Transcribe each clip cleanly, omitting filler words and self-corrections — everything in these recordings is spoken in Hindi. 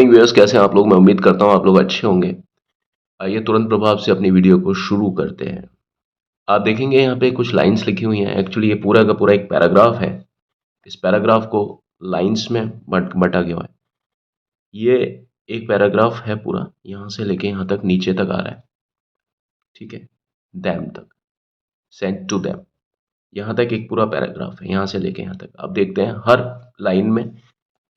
मॉर्निंग व्यूअर्स, कैसे हैं आप लोग। मैं उम्मीद करता हूँ आप लोग अच्छे होंगे। आइए तुरंत प्रभाव से अपनी वीडियो को शुरू करते हैं। आप देखेंगे यहाँ पे कुछ लाइंस लिखी हुई हैं। एक्चुअली ये पूरा का पूरा एक पैराग्राफ है। इस पैराग्राफ को लाइंस में बटा गया है। ये एक पैराग्राफ है पूरा, यहाँ से लेके यहाँ तक नीचे तक आ रहा है, ठीक है, दैम तक, सेंट टू दैम, यहाँ तक एक पूरा पैराग्राफ है, यहाँ से लेके यहाँ तक। आप देखते हैं हर लाइन में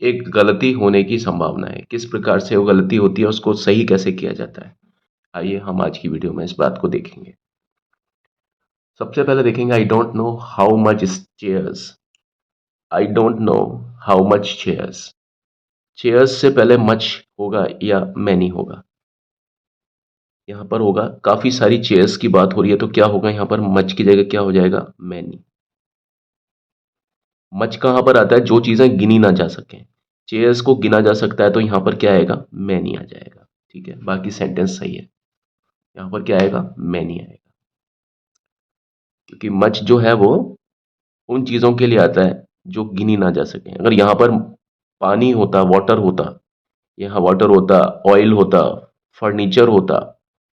एक गलती होने की संभावना है। किस प्रकार से वो गलती होती है, उसको सही कैसे किया जाता है, आइए हम आज की वीडियो में इस बात को देखेंगे। सबसे पहले देखेंगे I don't know how much chairs. I don't know how much chairs. Chairs से पहले मच होगा या मैनी होगा। यहां पर होगा काफी सारी चेयर्स की बात हो रही है, तो क्या होगा यहां पर मच की जगह क्या हो जाएगा, मैनी। मच कहां पर आता है, जो चीजें गिनी ना जा सके। चेयर्स को गिना जा सकता है, तो यहां पर क्या आएगा, मैनी आ जाएगा। ठीक है, बाकी सेंटेंस सही है। यहां पर क्या आएगा, मैनी आएगा, क्योंकि मच जो है वो उन चीजों के लिए आता है जो गिनी ना जा सके। अगर यहां पर पानी होता, वाटर होता, यहाँ वाटर होता, ऑयल होता, फर्नीचर होता,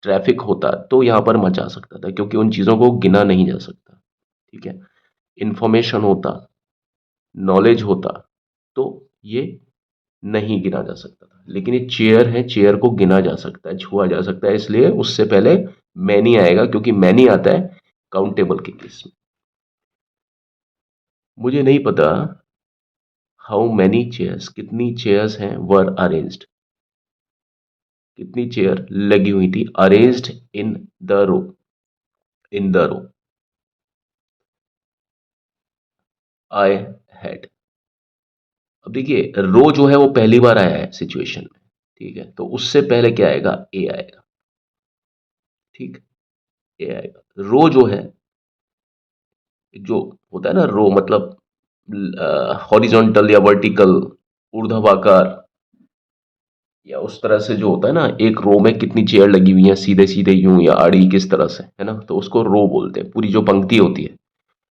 ट्रैफिक होता, तो यहां पर मच आ सकता था, क्योंकि उन चीजों को गिना नहीं जा सकता। ठीक है, इंफॉर्मेशन होता, नॉलेज होता, तो ये नहीं गिना जा सकता था। लेकिन ये चेयर है, चेयर को गिना जा सकता है, छुआ जा सकता है, इसलिए उससे पहले मैनी आएगा, क्योंकि मैनी आता है काउंटेबल के केस में। मुझे नहीं पता हाउ मैनी चेयर्स, कितनी चेयर्स हैं, वर अरेंज्ड, कितनी चेयर लगी हुई थी, arranged in the row, in the row. I had. अब देखिए रो जो है वो पहली बार आया है सिचुएशन में, ठीक है, तो उससे पहले क्या आएगा, ए आएगा। ठीक, ए आएगा। रो जो है, जो होता है ना रो, मतलब हॉरिजॉन्टल या वर्टिकल, ऊर्ध्वाधर, या उस तरह से जो होता है ना, एक रो में कितनी चेयर लगी हुई है, सीधे सीधे यूं या आड़ी किस तरह से, है ना, तो उसको रो बोलते हैं, पूरी जो पंक्ति होती है।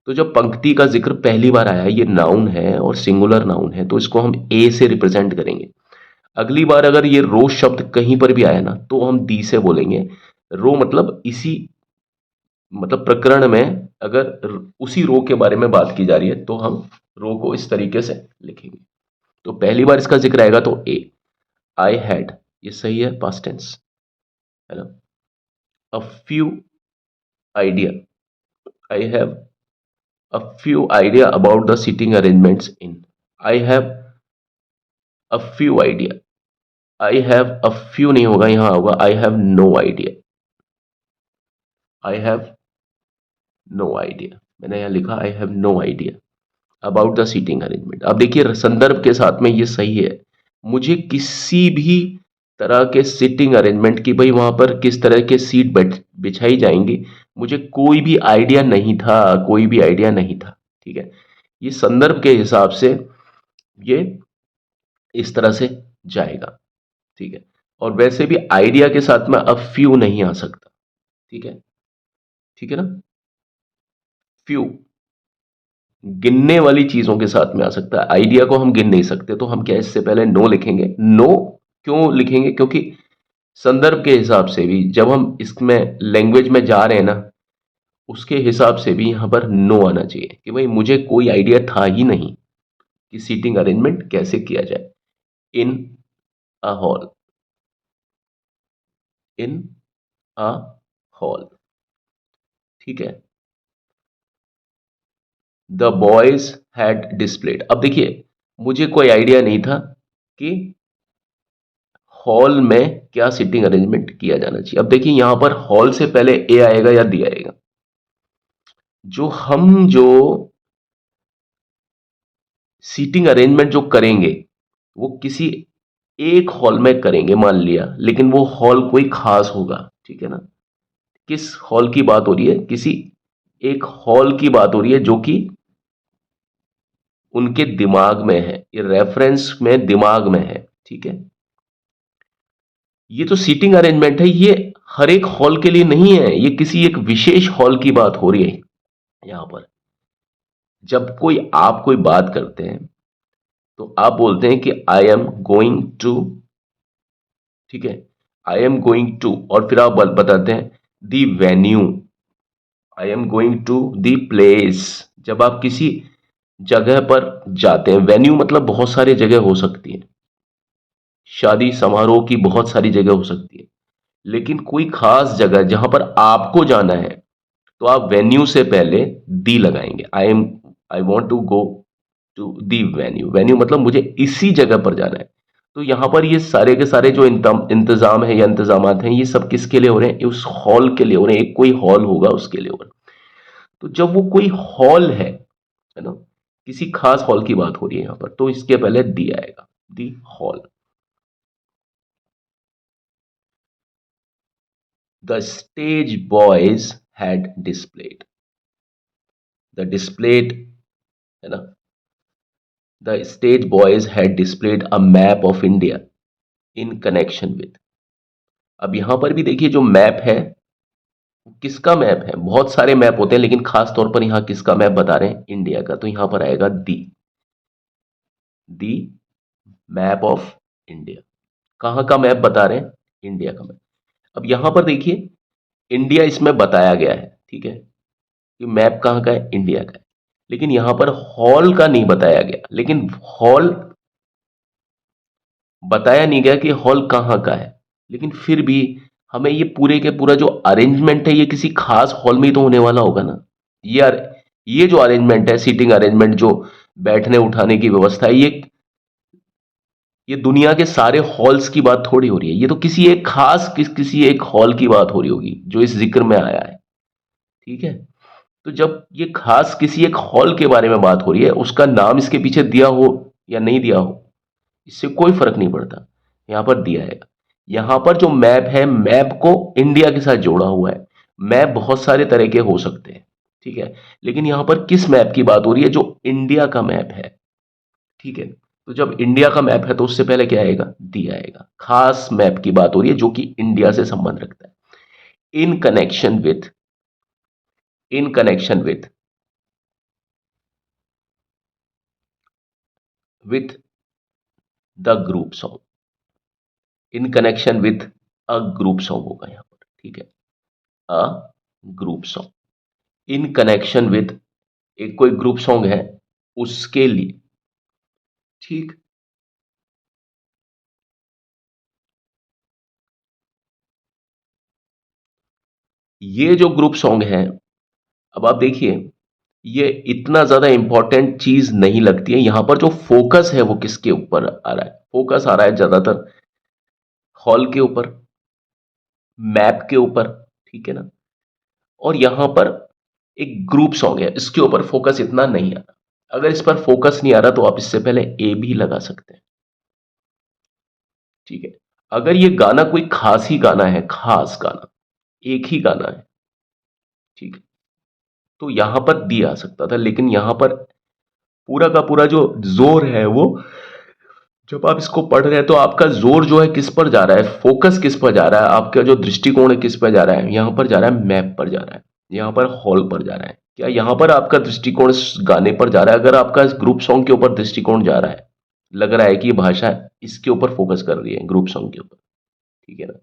तो जब पंक्ति का जिक्र पहली बार आया है, ये नाउन है और सिंगुलर नाउन है, तो इसको हम ए से रिप्रेजेंट करेंगे। अगली बार अगर ये रो शब्द कहीं पर भी आया ना, तो हम दी से बोलेंगे। रो मतलब इसी, मतलब प्रकरण में अगर उसी रो के बारे में बात की जा रही है, तो हम रो को इस तरीके से लिखेंगे। तो पहली बार इसका जिक्र आएगा तो ए। आई हैड, ये सही है, पास्ट टेंस है ना। A few idea, I have a few idea about the seating arrangements in. I have a few idea. I have a few नहीं होगा, यहां होगा I have no idea. I have no idea, मैंने यहां लिखा I have no idea about the seating arrangement. अब देखिए संदर्भ के साथ में ये सही है। मुझे किसी भी तरह के सीटिंग अरेंजमेंट की, भाई वहां पर किस तरह के सीट बिछाई जाएंगी, मुझे कोई भी आइडिया नहीं था, कोई भी आइडिया नहीं था। ठीक है, ये संदर्भ के हिसाब से ये इस तरह से जाएगा। ठीक है, और वैसे भी आइडिया के साथ में अब फ्यू नहीं आ सकता। ठीक है, ठीक है ना। फ्यू गिनने वाली चीजों के साथ में आ सकता है, आइडिया को हम गिन नहीं सकते, तो हम क्या इससे पहले नो लिखेंगे। नो क्यों लिखेंगे, क्योंकि संदर्भ के हिसाब से भी जब हम इसमें लैंग्वेज में जा रहे हैं ना, उसके हिसाब से भी यहां पर नो आना चाहिए, कि भाई मुझे कोई आइडिया था ही नहीं कि सीटिंग अरेंजमेंट कैसे किया जाए। इन अ हॉल, इन अ हॉल, ठीक है। The boys had displayed. अब देखिए मुझे कोई आइडिया नहीं था कि हॉल में क्या सीटिंग अरेंजमेंट किया जाना चाहिए। अब देखिए यहां पर हॉल से पहले ए आएगा या दी आएगा। जो सीटिंग अरेंजमेंट जो करेंगे, वो किसी एक हॉल में करेंगे मान लिया, लेकिन वो हॉल कोई खास होगा। ठीक है ना, किस हॉल की बात हो रही है, किसी एक हॉल की बात हो रही है जो कि उनके दिमाग में है, ये रेफरेंस में दिमाग में है। ठीक है, ये जो सीटिंग अरेंजमेंट है ये हर एक हॉल के लिए नहीं है, ये किसी एक विशेष हॉल की बात हो रही है। यहां पर जब आप कोई बात करते हैं, तो आप बोलते हैं कि आई एम गोइंग टू ठीक है, आई एम गोइंग टू, और फिर आप बताते हैं the venue, I am going to the place. जब आप किसी जगह पर जाते हैं, वेन्यू मतलब बहुत सारी जगह हो सकती है, शादी समारोह की बहुत सारी जगह हो सकती है, लेकिन कोई खास जगह जहां पर आपको जाना है, तो आप वेन्यू से पहले दी लगाएंगे। I want to go to the venue, venue मतलब मुझे इसी जगह पर जाना है। तो यहां पर ये सारे के सारे जो इंतजाम है या इंतजामात हैं, ये सब किसके लिए हो रहे हैं? उस हॉल के लिए हो रहे हैं, एक कोई हॉल होगा उसके लिए हो रहे हैं। तो जब वो कोई हॉल है ना, किसी खास हॉल की बात हो रही है यहां पर, तो इसके पहले दी आएगा, the hall. The stage boys had displayed, the displayed है ना, the stage boys had displayed a map of India in connection with. अब यहां पर भी देखिए जो मैप है, वो किसका मैप है? बहुत सारे मैप होते हैं, लेकिन खास तौर पर यहां किसका मैप बता रहे हैं? इंडिया का। तो यहां पर आएगा दी मैप ऑफ इंडिया। कहां का मैप बता रहे हैं? इंडिया का मैप। अब यहां पर देखिए इंडिया इसमें बताया गया है, ठीक है, कि मैप कहां का है? इंडिया का है। लेकिन यहां पर हॉल का नहीं बताया गया, लेकिन हॉल बताया नहीं गया कि हॉल कहां का है। लेकिन फिर भी हमें ये पूरे के पूरा जो अरेंजमेंट है, ये किसी खास हॉल में ही तो होने वाला होगा ना। ये ये जो अरेंजमेंट है, सीटिंग अरेंजमेंट, जो बैठने उठाने की व्यवस्था है, ये दुनिया के सारे हॉल्स की बात थोड़ी हो रही है। ये तो किसी एक खास किसी एक हॉल की बात हो रही होगी जो इस जिक्र में आया है, ठीक है। तो जब ये खास किसी एक हॉल के बारे में बात हो रही है, उसका नाम इसके पीछे दिया हो या नहीं दिया हो, इससे कोई फर्क नहीं पड़ता, यहां पर दिया है। यहां पर जो मैप है, मैप को इंडिया के साथ जोड़ा हुआ है। मैप बहुत सारे तरह के हो सकते हैं, ठीक है, लेकिन यहां पर किस मैप की बात हो रही है? जो इंडिया का मैप है, ठीक है। तो जब इंडिया का मैप है, तो उससे पहले क्या आएगा? दी आएगा। खास मैप की बात हो रही है जो कि इंडिया से संबंध रखता है। In connection with, in connection with the group song, in connection with a group song होगा यहां पर, ठीक है, a group song in connection with, एक कोई ग्रुप सॉन्ग है उसके लिए, ठीक। ये जो ग्रुप सॉन्ग है, अब आप देखिए, ये इतना ज्यादा इंपॉर्टेंट चीज नहीं लगती है। यहां पर जो फोकस है वो किसके ऊपर आ रहा है? फोकस आ रहा है ज्यादातर हॉल के ऊपर, मैप के ऊपर, ठीक है ना। और यहां पर एक ग्रुप सॉन्ग है, इसके ऊपर फोकस इतना नहीं आ रहा। अगर इस पर फोकस नहीं आ रहा, तो आप इससे पहले ए भी लगा सकते हैं, ठीक है। अगर ये गाना कोई खास ही गाना है, खास गाना, एक ही गाना है, ठीक है, तो यहां पर दी आ सकता था। लेकिन यहां पर पूरा का पूरा जो जोर है वो, जब आप इसको पढ़ रहे हैं, तो आपका जोर जो है किस पर जा रहा है? फोकस किस पर जा रहा है? आपका जो दृष्टिकोण है किस पर जा रहा है? यहां पर जा रहा है मैप पर जा रहा है, यहां पर हॉल पर जा रहा है। क्या यहां पर आपका दृष्टिकोण इस गाने पर जा रहा है? अगर आपका इस ग्रुप सॉन्ग के ऊपर दृष्टिकोण जा रहा है, लग रहा है कि ये भाषा इसके ऊपर फोकस कर रही है, ग्रुप सॉन्ग के ऊपर, ठीक है ना,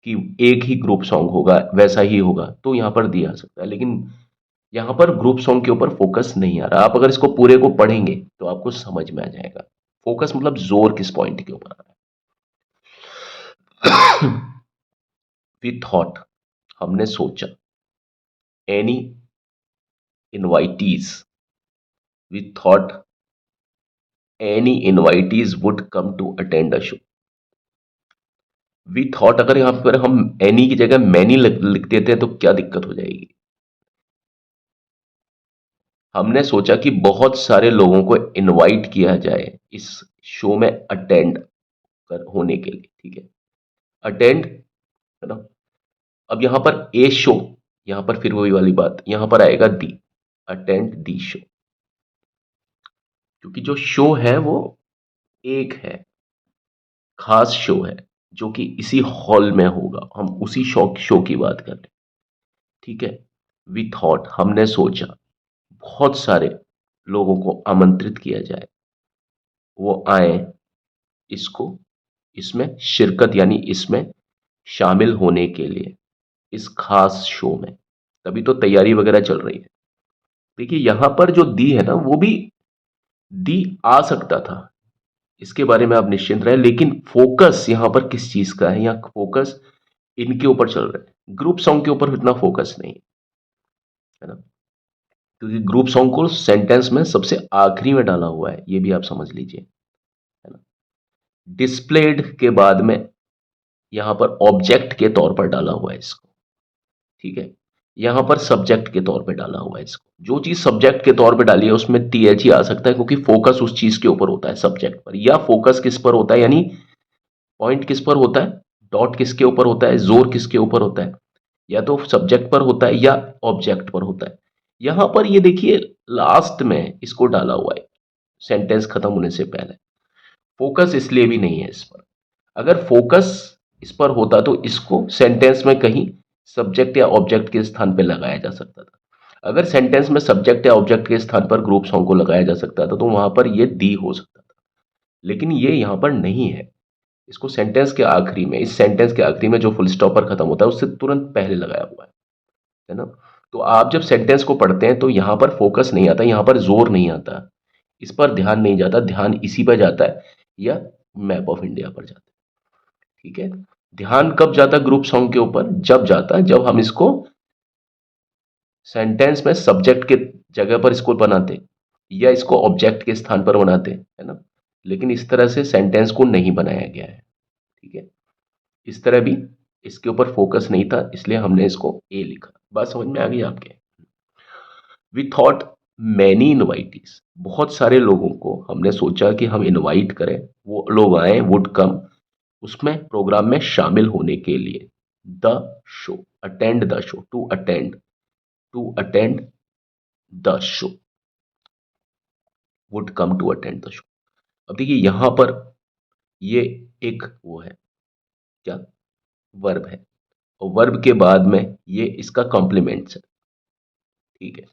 कि एक ही ग्रुप सॉन्ग होगा, वैसा ही होगा, तो यहां पर दिया आ सकता है। लेकिन यहां पर ग्रुप सॉन्ग के ऊपर फोकस नहीं आ रहा। आप अगर इसको पूरे को पढ़ेंगे, तो आपको समझ में आ जाएगा। फोकस मतलब जोर किस पॉइंट के ऊपर आ रहा है। वी थॉट, हमने सोचा, any invitees, we thought any invitees would come to attend a show. We thought, अगर यहां पर हम एनी की जगह मैनी लिख देते हैं, तो क्या दिक्कत हो जाएगी? हमने सोचा कि बहुत सारे लोगों को इनवाइट किया जाए इस शो में अटेंड कर होने के लिए, ठीक है, अटेंड, है ना। अब यहां पर ए शो, यहां पर फिर वही वाली बात, यहां पर आएगा दी, अटेंड दी शो, क्योंकि जो शो है वो एक है, खास शो है, जो कि इसी हॉल में होगा। हम उसी शो की बात कर रहे हैं, ठीक है। वी थॉट, हमने सोचा, बहुत सारे लोगों को आमंत्रित किया जाए, वो आए इसको इसमें शिरकत यानी इसमें शामिल होने के लिए, इस खास शो में। तभी तो तैयारी वगैरह चल रही है। देखिए यहां पर जो दी है ना, वो भी दी आ सकता था, इसके बारे में आप निश्चिंत रहे, लेकिन फोकस यहां पर किस चीज का है, यहाँ फोकस इनके ऊपर चल रहा है, ग्रुप सॉन्ग के ऊपर इतना फोकस नहीं है ना, क्योंकि ग्रुप सॉन्ग को सेंटेंस में सबसे आखिरी में डाला हुआ है, ये भी आप समझ लीजिए, है ना। डिस्प्लेड के बाद में यहां पर ऑब्जेक्ट के तौर पर डाला हुआ है इसको, ठीक है। यहां पर सब्जेक्ट के तौर पे डाला हुआ है इसको, जो चीज सब्जेक्ट के तौर पे डाली है उसमें टीएच ही आ सकता है, क्योंकि फोकस उस चीज के ऊपर होता है सब्जेक्ट पर, या फोकस किस पर होता है, यानी पॉइंट किस पर होता है, डॉट किसके ऊपर होता है, जोर किसके ऊपर होता है, या तो सब्जेक्ट पर होता है या ऑब्जेक्ट पर होता है। यहां पर ये देखिए लास्ट में इसको डाला हुआ है सेंटेंस खत्म होने से पहले, फोकस इसलिए भी नहीं है इस पर। अगर फोकस इस पर होता तो इसको सेंटेंस में कहीं सब्जेक्ट या ऑब्जेक्ट के स्थान पर लगाया जा सकता था। अगर सेंटेंस में सब्जेक्ट या ऑब्जेक्ट के स्थान पर ग्रुप सॉन्ग को लगाया जा सकता था तो वहां पर यह दी हो सकता था, लेकिन ये यहां पर नहीं है। इसको सेंटेंस के आखिरी में, इस सेंटेंस के आखिरी में जो फुल स्टॉप पर खत्म होता है उससे तुरंत पहले लगाया हुआ है ना। तो आप जब सेंटेंस को पढ़ते हैं तो यहां पर फोकस नहीं आता, यहां पर जोर नहीं आता, इस पर ध्यान नहीं जाता, ध्यान इसी पर जाता है या मैप ऑफ इंडिया पर जाता है, ठीक है। ध्यान कब जाता है ग्रुप सॉन्ग के ऊपर, जब जाता है जब हम इसको सेंटेंस में सब्जेक्ट के जगह पर इसको बनाते या इसको ऑब्जेक्ट के स्थान पर बनाते, है ना। लेकिन इस तरह से सेंटेंस को नहीं बनाया गया है, ठीक है। इस तरह भी इसके ऊपर फोकस नहीं था, इसलिए हमने इसको ए लिखा। बात समझ में आ गई आपके। वी थॉट मैनी इनवाइटीज, बहुत सारे लोगों को हमने सोचा कि हम इनवाइट करें, वो लोग आए, वुड कम, उसमें प्रोग्राम में शामिल होने के लिए, the show, attend the show, to attend the show, would come to attend the show. अब देखिए यहां पर ये एक वो है क्या, वर्ब है, और वर्ब के बाद में ये इसका कॉम्प्लीमेंट्स है, ठीक है।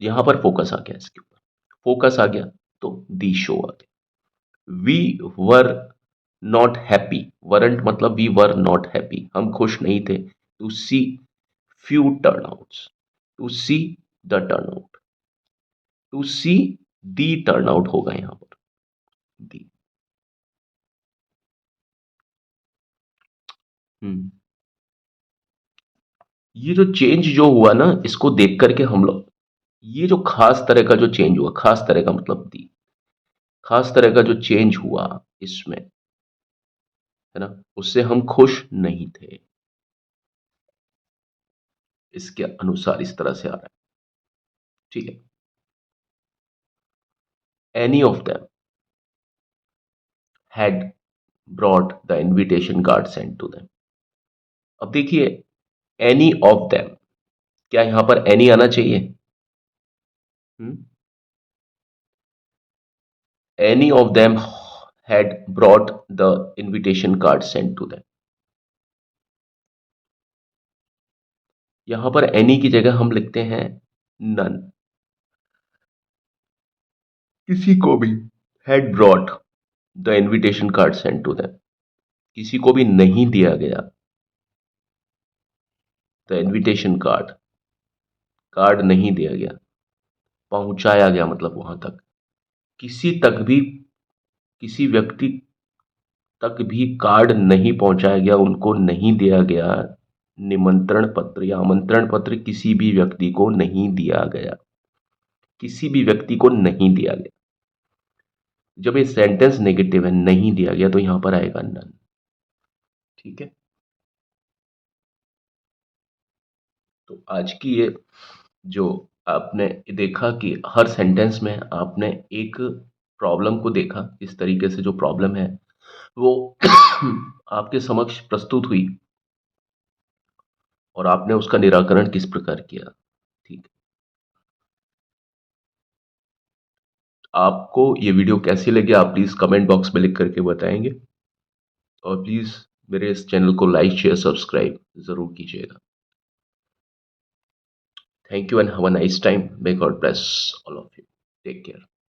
यहां पर फोकस आ गया, इसके ऊपर फोकस आ गया तो दी शो आ गया। We were not happy, weren't मतलब वी वर नॉट हैप्पी, हम खुश नहीं थे, to see few turnouts, to see the turnout, to see the turnout होगा यहां पर, दी। हम्म ये जो चेंज जो हुआ ना, इसको देख करके हम लोग, ये जो खास तरह का जो चेंज हुआ, खास तरह का मतलब दी, खास तरह का जो चेंज हुआ इसमें, है ना, उससे हम खुश नहीं थे, इसके अनुसार इस तरह से आ रहा है, ठीक है। Any of them had brought the invitation card sent to them. अब देखिए एनी ऑफ देम, क्या यहां पर एनी आना चाहिए, any of them had brought the invitation card sent to them. यहां पर एनी की जगह हम लिखते हैं नन, किसी को भी, had brought the invitation card sent to them, किसी को भी नहीं दिया गया द इनविटेशन कार्ड, कार्ड नहीं दिया गया, पहुंचाया गया मतलब वहां तक, किसी तक भी, किसी व्यक्ति तक भी कार्ड नहीं पहुंचाया गया, उनको नहीं दिया गया निमंत्रण पत्र या आमंत्रण पत्र, किसी भी व्यक्ति को नहीं दिया गया, किसी भी व्यक्ति को नहीं दिया गया। जब ये सेंटेंस नेगेटिव है, नहीं दिया गया, तो यहां पर आएगा नन, ठीक है। तो आज की ये जो आपने देखा कि हर सेंटेंस में आपने एक प्रॉब्लम को देखा, इस तरीके से जो प्रॉब्लम है वो आपके समक्ष प्रस्तुत हुई और आपने उसका निराकरण किस प्रकार किया, ठीक है। आपको ये वीडियो कैसी लगी आप प्लीज कमेंट बॉक्स में लिख करके बताएंगे, और प्लीज मेरे इस चैनल को लाइक शेयर सब्सक्राइब जरूर कीजिएगा। Thank you and have a nice time, may God bless all of you, take care.